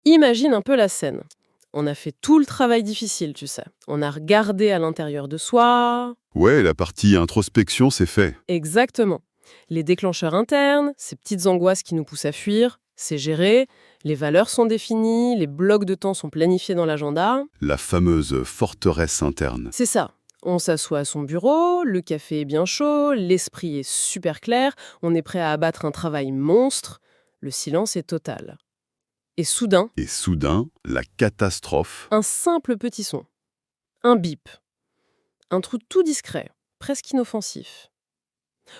Imagine un peu la scène. On a fait tout le travail difficile, tu sais. On a regardé à l'intérieur de soi. Ouais, la partie introspection, c'est fait. Exactement. Les déclencheurs internes, ces petites angoisses qui nous poussent à fuir, c'est géré. Les valeurs sont définies, les blocs de temps sont planifiés dans l'agenda. La fameuse forteresse interne. C'est ça. On s'assoit à son bureau, le café est bien chaud, l'esprit est super clair, on est prêt à abattre un travail monstre. Le silence est total. Et soudain, Et soudain, la catastrophe. un simple petit son. Un bip. Un trou tout discret, presque inoffensif.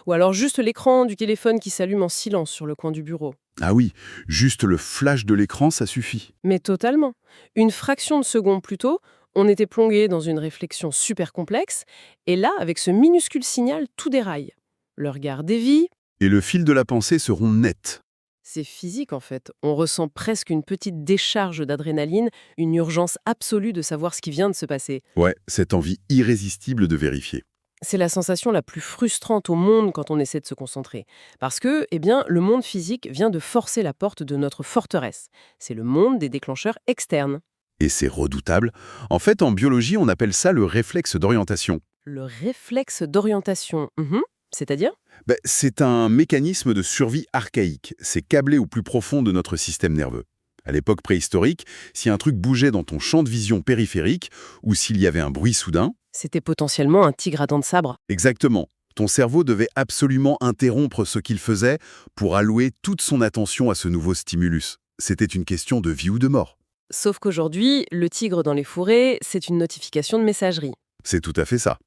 Ou alors juste l'écran du téléphone qui s'allume en silence sur le coin du bureau. Ah oui, juste le flash de l'écran, ça suffit. Mais totalement. Une fraction de seconde plus tôt, on était plongé dans une réflexion super complexe, et là, avec ce minuscule signal, tout déraille. Le regard dévie, Et le fil de la pensée seront nets. c'est physique en fait. On ressent presque une petite décharge d'adrénaline, une urgence absolue de savoir ce qui vient de se passer. Ouais, cette envie irrésistible de vérifier. C'est la sensation la plus frustrante au monde quand on essaie de se concentrer. Parce que, eh bien, le monde physique vient de forcer la porte de notre forteresse. C'est le monde des déclencheurs externes. Et c'est redoutable. En fait, en biologie, on appelle ça le réflexe d'orientation. Le réflexe d'orientation. C'est-à-dire? C'est un mécanisme de survie archaïque. C'est câblé au plus profond de notre système nerveux. À l'époque préhistorique, si un truc bougeait dans ton champ de vision périphérique, ou s'il y avait un bruit soudain, C'était potentiellement un tigre à dents de sabre. exactement, ton cerveau devait absolument interrompre ce qu'il faisait pour allouer toute son attention à ce nouveau stimulus. C'était une question de vie ou de mort. Sauf qu'aujourd'hui, le tigre dans les fourrés, c'est une notification de messagerie. C'est tout à fait ça.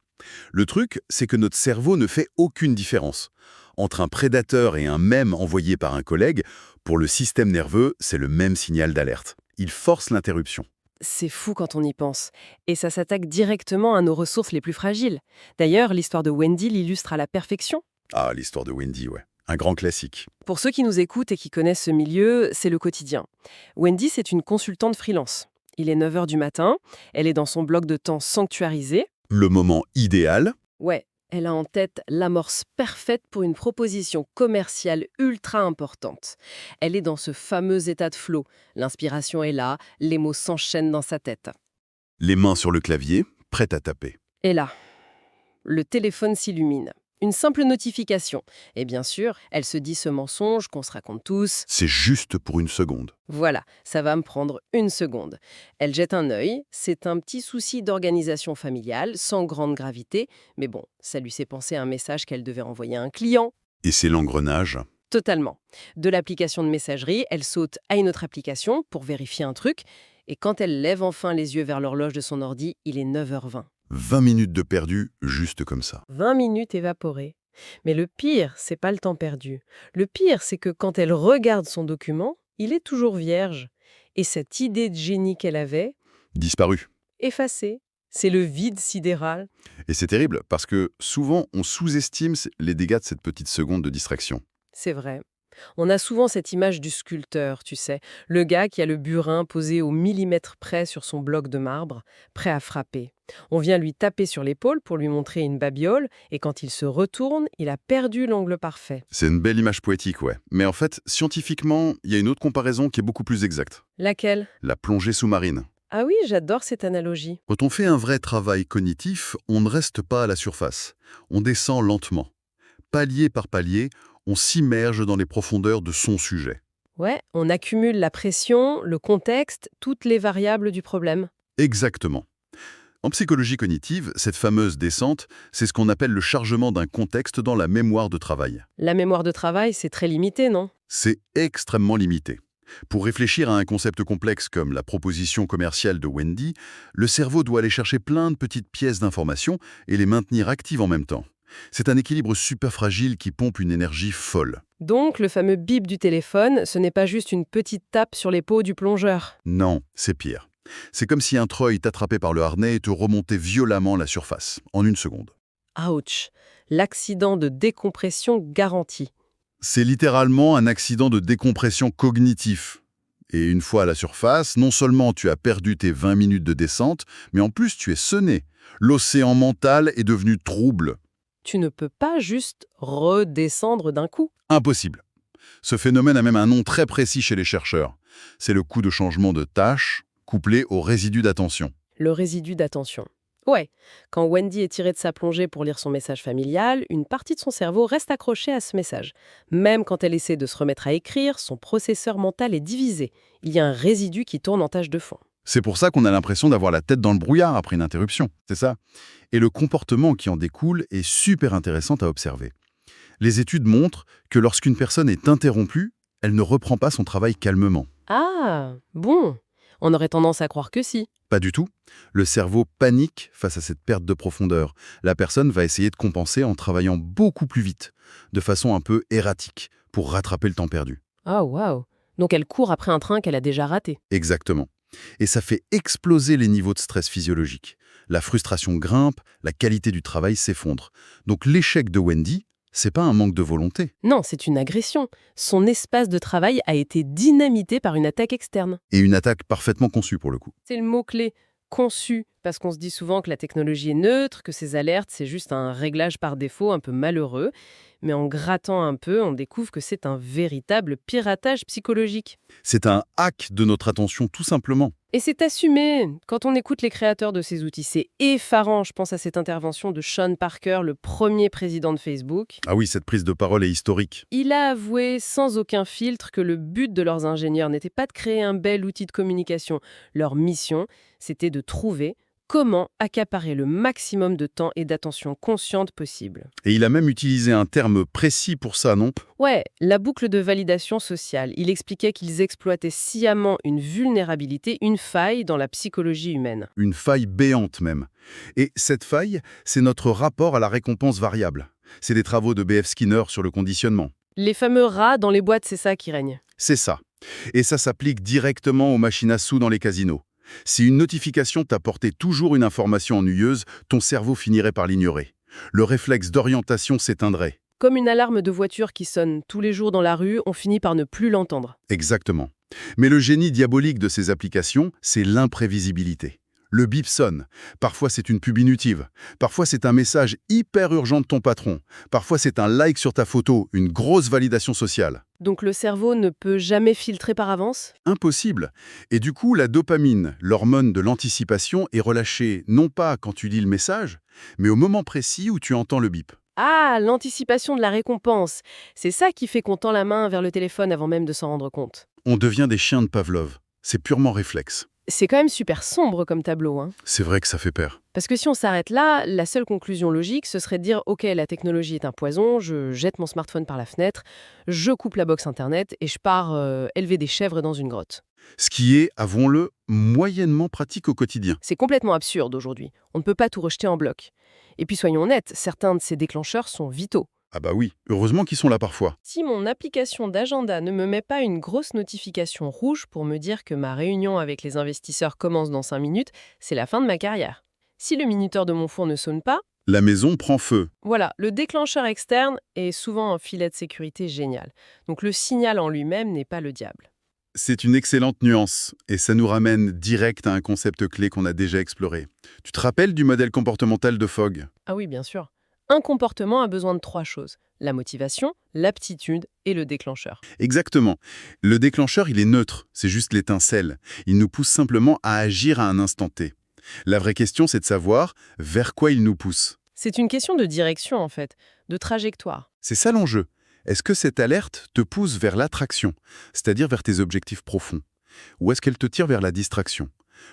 Le truc, c'est que notre cerveau ne fait aucune différence. Entre un prédateur et un mème envoyé par un collègue, pour le système nerveux, c'est le même signal d'alerte. Il force l'interruption. C'est fou quand on y pense. Et ça s'attaque directement à nos ressources les plus fragiles. D'ailleurs, l'histoire de Wendy l'illustre à la perfection. Ah, l'histoire de Wendy, ouais. Un grand classique. Pour ceux qui nous écoutent et qui connaissent ce milieu, c'est le quotidien. Wendy, c'est une consultante freelance. Il est 9 heures du matin, elle est dans son bloc de temps sanctuarisé. Le moment idéal, Ouais, elle a en tête l'amorce parfaite pour une proposition commerciale ultra importante. Elle est dans ce fameux état de flow. L'inspiration est là, les mots s'enchaînent dans sa tête. les mains sur le clavier, prêtes à taper. Et là, le téléphone s'illumine. Une simple notification. Et bien sûr, elle se dit ce mensonge qu'on se raconte tous. C'est juste pour une seconde. Voilà, ça va me prendre une seconde. Elle jette un œil, c'est un petit souci d'organisation familiale, sans grande gravité, mais bon, ça lui fait penser à un message qu'elle devait envoyer à un client. Et c'est l'engrenage. Totalement. De l'application de messagerie, elle saute à une autre application pour vérifier un truc, et quand elle lève enfin les yeux vers l'horloge de son ordi, il est 9h20. 20 minutes de perdu, juste comme ça. 20 minutes évaporées. Mais le pire, c'est pas le temps perdu. Le pire, c'est que quand elle regarde son document, il est toujours vierge. Et cette idée de génie qu'elle avait, Disparu. effacée. C'est le vide sidéral. Et c'est terrible, parce que souvent, on sous-estime les dégâts de cette petite seconde de distraction. C'est vrai. On a souvent cette image du sculpteur, tu sais, le gars qui a le burin posé au millimètre près sur son bloc de marbre, prêt à frapper. On vient lui taper sur l'épaule pour lui montrer une babiole, et quand il se retourne, il a perdu l'angle parfait. C'est une belle image poétique, ouais. Mais en fait, scientifiquement, il y a une autre comparaison qui est beaucoup plus exacte. Laquelle? La plongée sous-marine. Ah oui, j'adore cette analogie. Quand on fait un vrai travail cognitif, on ne reste pas à la surface. On descend lentement. Palier par palier, on s'immerge dans les profondeurs de son sujet. Ouais, on accumule la pression, le contexte, toutes les variables du problème. Exactement. En psychologie cognitive, cette fameuse descente, c'est ce qu'on appelle le chargement d'un contexte dans la mémoire de travail. La mémoire de travail, c'est très limité, non? C'est extrêmement limité. Pour réfléchir à un concept complexe comme la proposition commerciale de Wendy, le cerveau doit aller chercher plein de petites pièces d'information et les maintenir actives en même temps. C'est un équilibre super fragile qui pompe une énergie folle. Donc, le fameux bip du téléphone, ce n'est pas juste une petite tape sur les peaux du plongeur. Non, c'est pire. C'est comme si un treuil t'attrapait par le harnais et te remontait violemment la surface, en une seconde. Ouch! L'accident de décompression garanti. C'est littéralement un accident de décompression cognitif. Et une fois à la surface, non seulement tu as perdu tes 20 minutes de descente, mais en plus tu es sonné. L'océan mental est devenu trouble. Tu ne peux pas juste redescendre d'un coup. Impossible. Ce phénomène a même un nom très précis chez les chercheurs. C'est le coût de changement de tâche couplé au résidu d'attention. Le résidu d'attention. Ouais, quand Wendy est tirée de sa plongée pour lire son message familial, une partie de son cerveau reste accrochée à ce message. Même quand elle essaie de se remettre à écrire, son processeur mental est divisé. Il y a un résidu qui tourne en tâche de fond. C'est pour ça qu'on a l'impression d'avoir la tête dans le brouillard après une interruption, c'est ça? Et le comportement qui en découle est super intéressant à observer. Les études montrent que lorsqu'une personne est interrompue, elle ne reprend pas son travail calmement. Ah, bon. On aurait tendance à croire que si. Pas du tout. Le cerveau panique face à cette perte de profondeur. La personne va essayer de compenser en travaillant beaucoup plus vite, de façon un peu erratique, pour rattraper le temps perdu. Ah, waouh. Donc elle court après un train qu'elle a déjà raté. Exactement. Et ça fait exploser les niveaux de stress physiologique. La frustration grimpe, la qualité du travail s'effondre. Donc l'échec de Wendy, c'est pas un manque de volonté. Non, c'est une agression. Son espace de travail a été dynamité par une attaque externe. Et une attaque parfaitement conçue pour le coup. C'est le mot-clé, conçu, parce qu'on se dit souvent que la technologie est neutre, que ces alertes, c'est juste un réglage par défaut un peu malheureux. Mais en grattant un peu, on découvre que c'est un véritable piratage psychologique. C'est un hack de notre attention tout simplement. Et c'est assumé. Quand on écoute les créateurs de ces outils, c'est effarant. Je pense à cette intervention de Sean Parker, le premier président de Facebook. Ah oui, cette prise de parole est historique. Il a avoué sans aucun filtre que le but de leurs ingénieurs n'était pas de créer un bel outil de communication. Leur mission, c'était de trouver comment accaparer le maximum de temps et d'attention consciente possible. Et il a même utilisé un terme précis pour ça, non? Ouais, la boucle de validation sociale. Il expliquait qu'ils exploitaient sciemment une vulnérabilité, une faille dans la psychologie humaine. Une faille béante même. Et cette faille, c'est notre rapport à la récompense variable. C'est des travaux de B.F. Skinner sur le conditionnement. Les fameux rats dans les boîtes, c'est ça qui règne. C'est ça. Et ça s'applique directement aux machines à sous dans les casinos. Si une notification t'apportait toujours une information ennuyeuse, ton cerveau finirait par l'ignorer. Le réflexe d'orientation s'éteindrait. Comme une alarme de voiture qui sonne tous les jours dans la rue, on finit par ne plus l'entendre. Exactement. Mais le génie diabolique de ces applications, c'est l'imprévisibilité. Le bip sonne. Parfois, c'est une pub inutile. Parfois, c'est un message hyper urgent de ton patron. Parfois, c'est un like sur ta photo, une grosse validation sociale. Donc le cerveau ne peut jamais filtrer par avance? Impossible. Et du coup, la dopamine, l'hormone de l'anticipation, est relâchée non pas quand tu lis le message, mais au moment précis où tu entends le bip. Ah, l'anticipation de la récompense. C'est ça qui fait qu'on tend la main vers le téléphone avant même de s'en rendre compte. On devient des chiens de Pavlov. C'est purement réflexe. C'est quand même super sombre comme tableau, hein. C'est vrai que ça fait peur. Parce que si on s'arrête là, la seule conclusion logique, ce serait de dire « Ok, la technologie est un poison, je jette mon smartphone par la fenêtre, je coupe la box Internet et je pars élever des chèvres dans une grotte. » Ce qui est, avouons-le, moyennement pratique au quotidien. C'est complètement absurde aujourd'hui. On ne peut pas tout rejeter en bloc. Et puis soyons honnêtes, certains de ces déclencheurs sont vitaux. Ah bah oui, heureusement qu'ils sont là parfois. Si mon application d'agenda ne me met pas une grosse notification rouge pour me dire que ma réunion avec les investisseurs commence dans 5 minutes, c'est la fin de ma carrière. Si le minuteur de mon four ne sonne pas, La maison prend feu. voilà, le déclencheur externe est souvent un filet de sécurité génial. Donc le signal en lui-même n'est pas le diable. C'est une excellente nuance, et ça nous ramène direct à un concept clé qu'on a déjà exploré. Tu te rappelles du modèle comportemental de Fogg? Ah oui, bien sûr. Un comportement a besoin de 3 choses. La motivation, l'aptitude et le déclencheur. Exactement. Le déclencheur, il est neutre, c'est juste l'étincelle. Il nous pousse simplement à agir à un instant T. La vraie question, c'est de savoir vers quoi il nous pousse. C'est une question de direction en fait, de trajectoire. C'est ça l'enjeu. Est-ce que cette alerte te pousse vers l'attraction, c'est-à-dire vers tes objectifs profonds? Ou est-ce qu'elle te tire vers la distraction?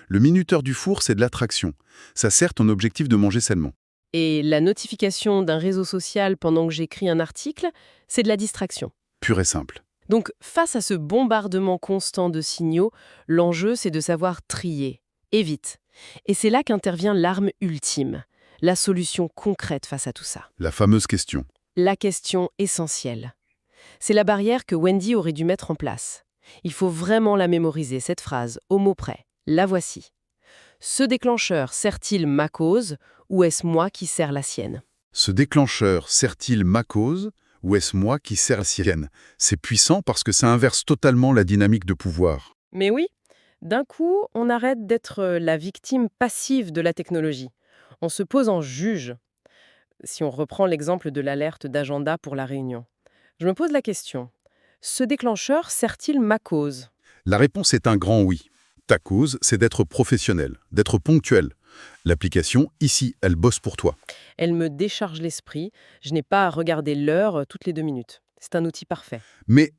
Le minuteur du four, c'est de l'attraction. Ça sert ton objectif de manger sainement. Et la notification d'un réseau social pendant que j'écris un article, c'est de la distraction. Pur et simple. Donc, face à ce bombardement constant de signaux, l'enjeu, c'est de savoir trier, et vite. Et c'est là qu'intervient l'arme ultime, la solution concrète face à tout ça. La fameuse question. La question essentielle. C'est la barrière que Wendy aurait dû mettre en place. Il faut vraiment la mémoriser, cette phrase, au mot près. La voici. Ce déclencheur sert-il ma cause ou est-ce moi qui sers la sienne? Ce déclencheur sert-il ma cause ou est-ce moi qui sers la sienne? C'est puissant parce que ça inverse totalement la dynamique de pouvoir. Mais oui, d'un coup, on arrête d'être la victime passive de la technologie. On se pose en juge. Si on reprend l'exemple de l'alerte d'agenda pour la réunion. Je me pose la question. Ce déclencheur sert-il ma cause? La réponse est un grand oui. Ta cause, c'est d'être professionnel, d'être ponctuel. L'application, ici, elle bosse pour toi. Elle me décharge l'esprit, je n'ai pas à regarder l'heure toutes les 2 minutes. C'est un outil parfait. Mais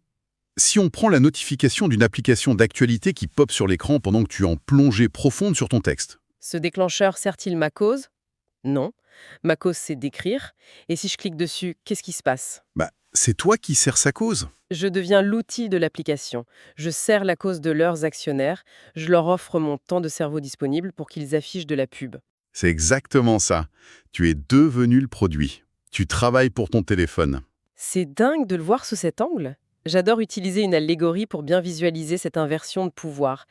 si on prend la notification d'une application d'actualité qui pop sur l'écran pendant que tu es en plongée profonde sur ton texte, Ce déclencheur sert-il ma cause? Non. Ma cause, c'est d'écrire. Et si je clique dessus, qu'est-ce qui se passe? c'est toi qui sers sa cause. Je deviens l'outil de l'application. Je sers la cause de leurs actionnaires. Je leur offre mon temps de cerveau disponible pour qu'ils affichent de la pub. C'est exactement ça. Tu es devenu le produit. Tu travailles pour ton téléphone. C'est dingue de le voir sous cet angle. J'adore utiliser une allégorie pour bien visualiser cette inversion de pouvoir.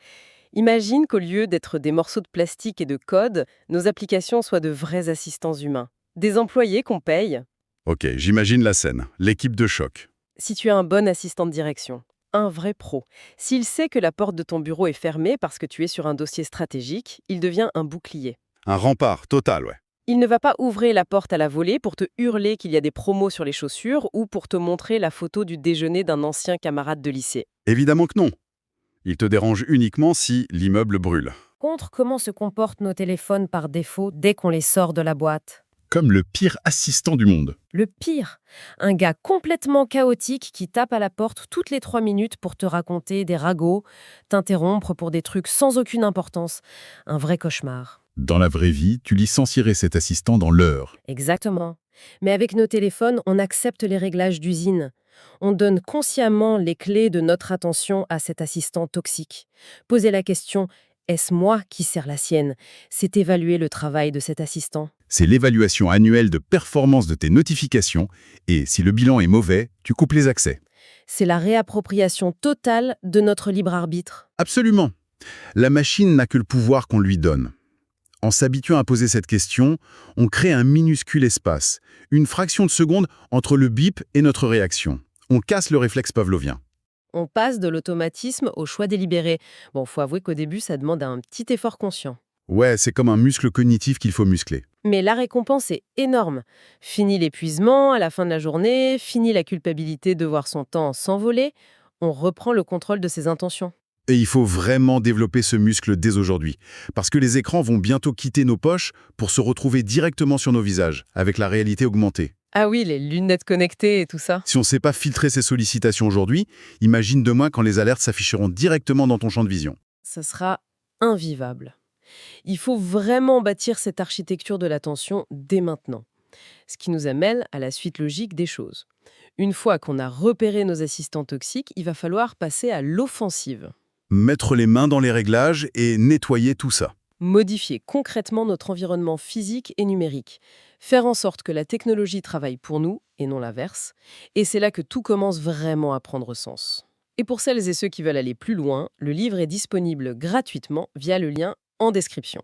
Imagine qu'au lieu d'être des morceaux de plastique et de code, nos applications soient de vrais assistants humains. Des employés qu'on paye. Ok, j'imagine la scène. L'équipe de choc. Si tu as un bon assistant de direction, un vrai pro, s'il sait que la porte de ton bureau est fermée parce que tu es sur un dossier stratégique, il devient un bouclier. Un rempart total, ouais. Il ne va pas ouvrir la porte à la volée pour te hurler qu'il y a des promos sur les chaussures ou pour te montrer la photo du déjeuner d'un ancien camarade de lycée. Évidemment que non. Il te dérange uniquement si l'immeuble brûle. Contre comment se comportent nos téléphones par défaut dès qu'on les sort de la boîte. Comme le pire assistant du monde. Le pire, un gars complètement chaotique qui tape à la porte toutes les 3 minutes pour te raconter des ragots, t'interrompre pour des trucs sans aucune importance. Un vrai cauchemar. Dans la vraie vie, tu licencierais cet assistant dans l'heure. Exactement. Mais avec nos téléphones, on accepte les réglages d'usine. On donne consciemment les clés de notre attention à cet assistant toxique. Poser la question « Est-ce moi qui sers la sienne ?» C'est évaluer le travail de cet assistant. C'est l'évaluation annuelle de performance de tes notifications et si le bilan est mauvais, tu coupes les accès. C'est la réappropriation totale de notre libre arbitre. Absolument. La machine n'a que le pouvoir qu'on lui donne. En s'habituant à poser cette question, on crée un minuscule espace, une fraction de seconde entre le bip et notre réaction. On casse le réflexe pavlovien. On passe de l'automatisme au choix délibéré. Bon, faut avouer qu'au début, ça demande un petit effort conscient. Ouais, c'est comme un muscle cognitif qu'il faut muscler. Mais la récompense est énorme. Fini l'épuisement à la fin de la journée, fini la culpabilité de voir son temps s'envoler, on reprend le contrôle de ses intentions. Et il faut vraiment développer ce muscle dès aujourd'hui, parce que les écrans vont bientôt quitter nos poches pour se retrouver directement sur nos visages, avec la réalité augmentée. Ah oui, les lunettes connectées et tout ça. Si on ne sait pas filtrer ces sollicitations aujourd'hui, imagine demain quand les alertes s'afficheront directement dans ton champ de vision. Ça sera invivable. Il faut vraiment bâtir cette architecture de l'attention dès maintenant. Ce qui nous amène à la suite logique des choses. Une fois qu'on a repéré nos assistants toxiques, il va falloir passer à l'offensive. Mettre les mains dans les réglages et nettoyer tout ça. Modifier concrètement notre environnement physique et numérique. Faire en sorte que la technologie travaille pour nous et non l'inverse. Et c'est là que tout commence vraiment à prendre sens. Et pour celles et ceux qui veulent aller plus loin, le livre est disponible gratuitement via le lien en description.